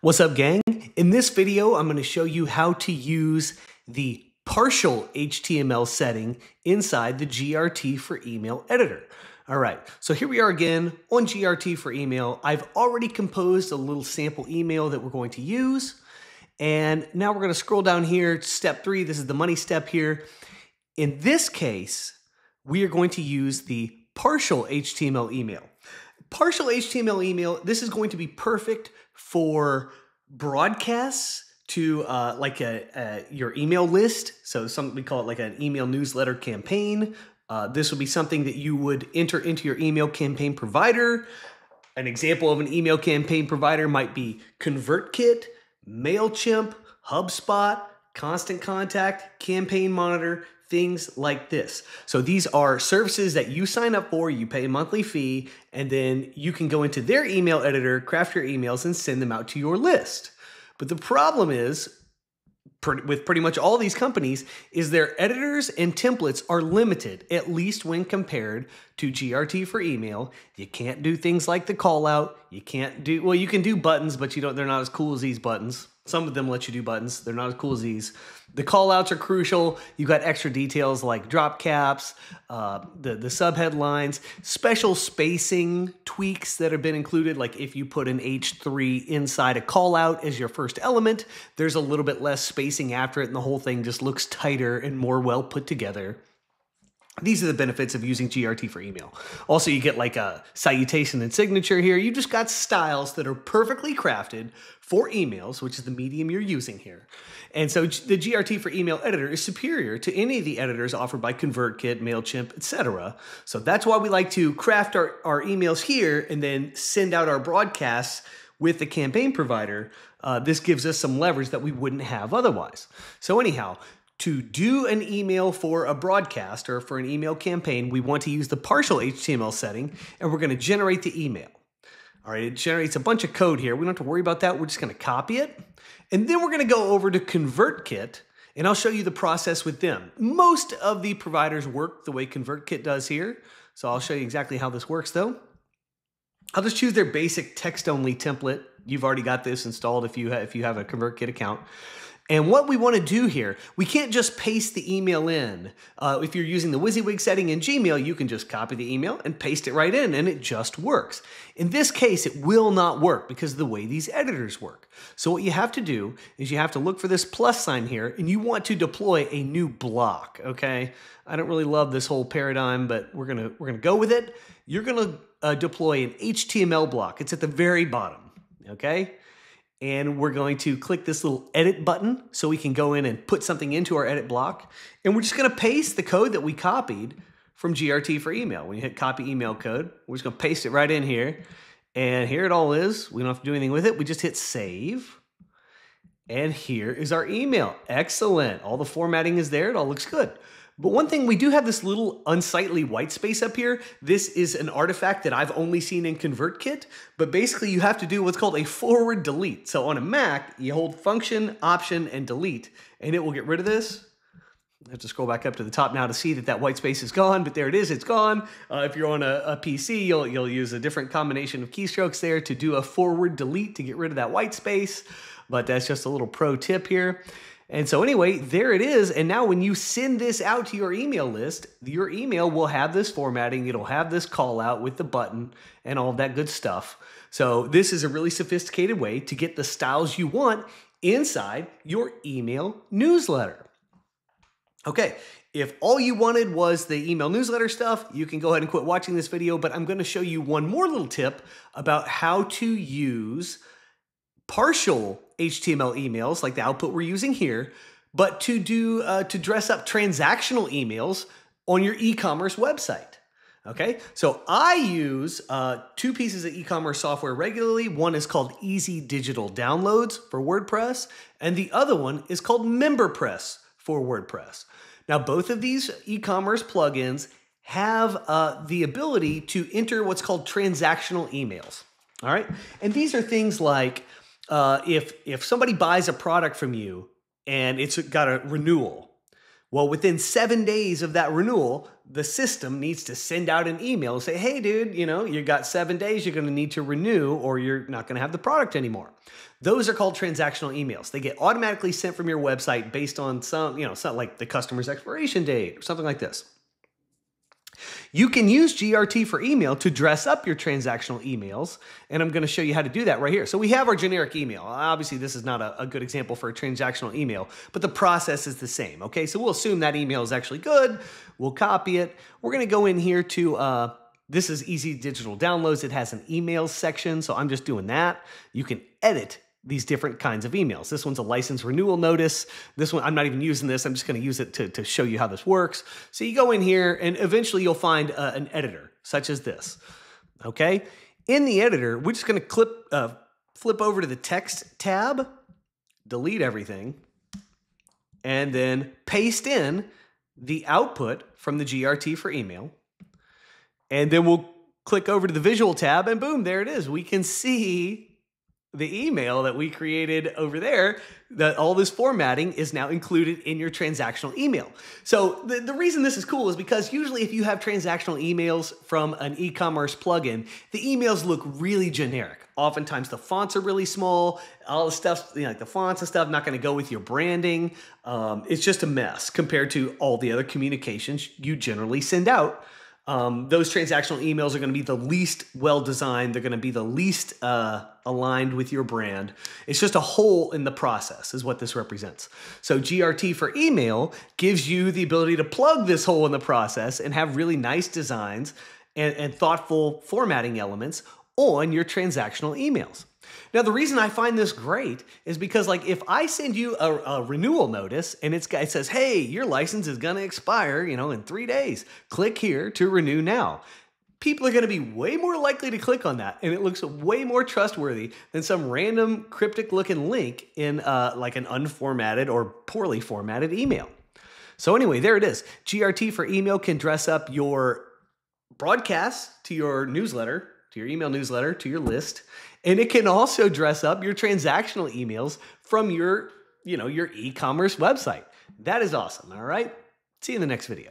What's up, gang? In this video, I'm going to show you how to use the partial HTML setting inside the GRT for email editor. All right, so here we are again on GRT for email. I've already composed a little sample email that we're going to use. And now we're going to scroll down here to step 3. This is the money step here. In this case, we are going to use the partial HTML email. Partial HTML email, this is going to be perfect for broadcasts to your email list. So we call it like an email newsletter campaign. This would be something that you would enter into your email campaign provider. An example of an email campaign provider might be ConvertKit, MailChimp, HubSpot, Constant Contact, Campaign Monitor, things like this. So these are services that you sign up for, you pay a monthly fee, and then you can go into their email editor, craft your emails, and send them out to your list. But the problem is, with pretty much all these companies, is their editors and templates are limited, at least when compared to GRT for email. You can't do things like the call out. You can't do, well, you can do buttons, but they're not as cool as these buttons. Some of them let you do buttons. They're not as cool as these. The call outs are crucial. You've got extra details like drop caps, the subheadlines, special spacing tweaks that have been included. Like if you put an H3 inside a call out as your first element, there's a little bit less spacing after it, and the whole thing just looks tighter and more well put together. These are the benefits of using GRT for email. Also, you get like a salutation and signature here. You just got styles that are perfectly crafted for emails, which is the medium you're using here. And so the GRT for email editor is superior to any of the editors offered by ConvertKit, MailChimp, etc. So that's why we like to craft our emails here and then send out our broadcasts with the campaign provider. This gives us some leverage that we wouldn't have otherwise. So anyhow, to do an email for a broadcast or for an email campaign, we want to use the partial HTML setting, and we're going to generate the email. All right, it generates a bunch of code here. We don't have to worry about that. We're just going to copy it. And then we're going to go over to ConvertKit, and I'll show you the process with them. Most of the providers work the way ConvertKit does here. So I'll show you exactly how this works, though. I'll just choose their basic text-only template. You've already got this installed if you have a ConvertKit account. And what we want to do here, we can't just paste the email in. If you're using the WYSIWYG setting in Gmail, you can just copy the email and paste it right in, and it just works. In this case, it will not work because of the way these editors work. So what you have to do is you have to look for this plus sign here, and you want to deploy a new block, okay? I don't really love this whole paradigm, but we're gonna go with it. You're gonna deploy an HTML block. It's at the very bottom, okay? And we're going to click this little edit button so we can go in and put something into our edit block. And we're just going to paste the code that we copied from GRT for email. When you hit copy email code, we're just going to paste it right in here. And here it all is. We don't have to do anything with it. We just hit save. And here is our email. Excellent. All the formatting is there. It all looks good. But one thing, we do have this little unsightly white space up here. This is an artifact that I've only seen in ConvertKit, but basically you have to do what's called a forward delete. So on a Mac, you hold Function, Option, and Delete, and it will get rid of this. I have to scroll back up to the top now to see that white space is gone, but there it is, it's gone. If you're on a PC, you'll use a different combination of keystrokes there to do a forward delete to get rid of that white space, but that's just a little pro tip here. And so anyway, there it is. And now when you send this out to your email list, your email will have this formatting. It'll have this call out with the button and all of that good stuff. So this is a really sophisticated way to get the styles you want inside your email newsletter. Okay, if all you wanted was the email newsletter stuff, you can go ahead and quit watching this video, but I'm going to show you one more little tip about how to use partial HTML emails like the output we're using here, but to dress up transactional emails on your e-commerce website. Okay, so I use 2 pieces of e-commerce software regularly. One is called Easy Digital Downloads for WordPress, and the other one is called MemberPress for WordPress. Now, both of these e-commerce plugins have the ability to enter what's called transactional emails. All right, and these are things like if somebody buys a product from you and it's got a renewal, Well, within 7 days of that renewal, the system needs to send out an email and say, hey, dude, you got 7 days, you're going to need to renew or you're not going to have the product anymore. Those are called transactional emails. They get automatically sent from your website based on something like the customer's expiration date or something like this. You can use GRT for email to dress up your transactional emails, and I'm going to show you how to do that right here. So we have our generic email. Obviously, this is not a good example for a transactional email, but the process is the same, okay? So we'll assume that email is actually good. We'll copy it. We're going to go in here to, this is Easy Digital Downloads. It has an emails section, so I'm just doing that. You can edit these different kinds of emails. This one's a license renewal notice. This one, I'm not even using this. I'm just going to use it to show you how this works. So you go in here and eventually you'll find an editor such as this. Okay. In the editor, we're just going to flip over to the text tab, delete everything, and then paste in the output from the GRT for email. And then we'll click over to the visual tab and boom, there it is. We can see the email that we created over there, that all this formatting is now included in your transactional email. So the reason this is cool is because usually if you have transactional emails from an e-commerce plugin, the emails look really generic. Oftentimes the fonts are really small, all the stuff, like the fonts and stuff, not going to go with your branding. It's just a mess compared to all the other communications you generally send out. Those transactional emails are going to be the least well-designed. They're going to be the least aligned with your brand. It's just a hole in the process is what this represents. So GRT for email gives you the ability to plug this hole in the process and have really nice designs and thoughtful formatting elements on your transactional emails. Now, the reason I find this great is because, like, if I send you a renewal notice and it says, hey, your license is going to expire, in 3 days, click here to renew now. People are going to be way more likely to click on that, and it looks way more trustworthy than some random cryptic looking link in like an unformatted or poorly formatted email. So anyway, there it is. GRT for email can dress up your broadcasts to your newsletter, to your email newsletter, to your list. And it can also dress up your transactional emails from your e-commerce website. That is awesome. All right. See you in the next video.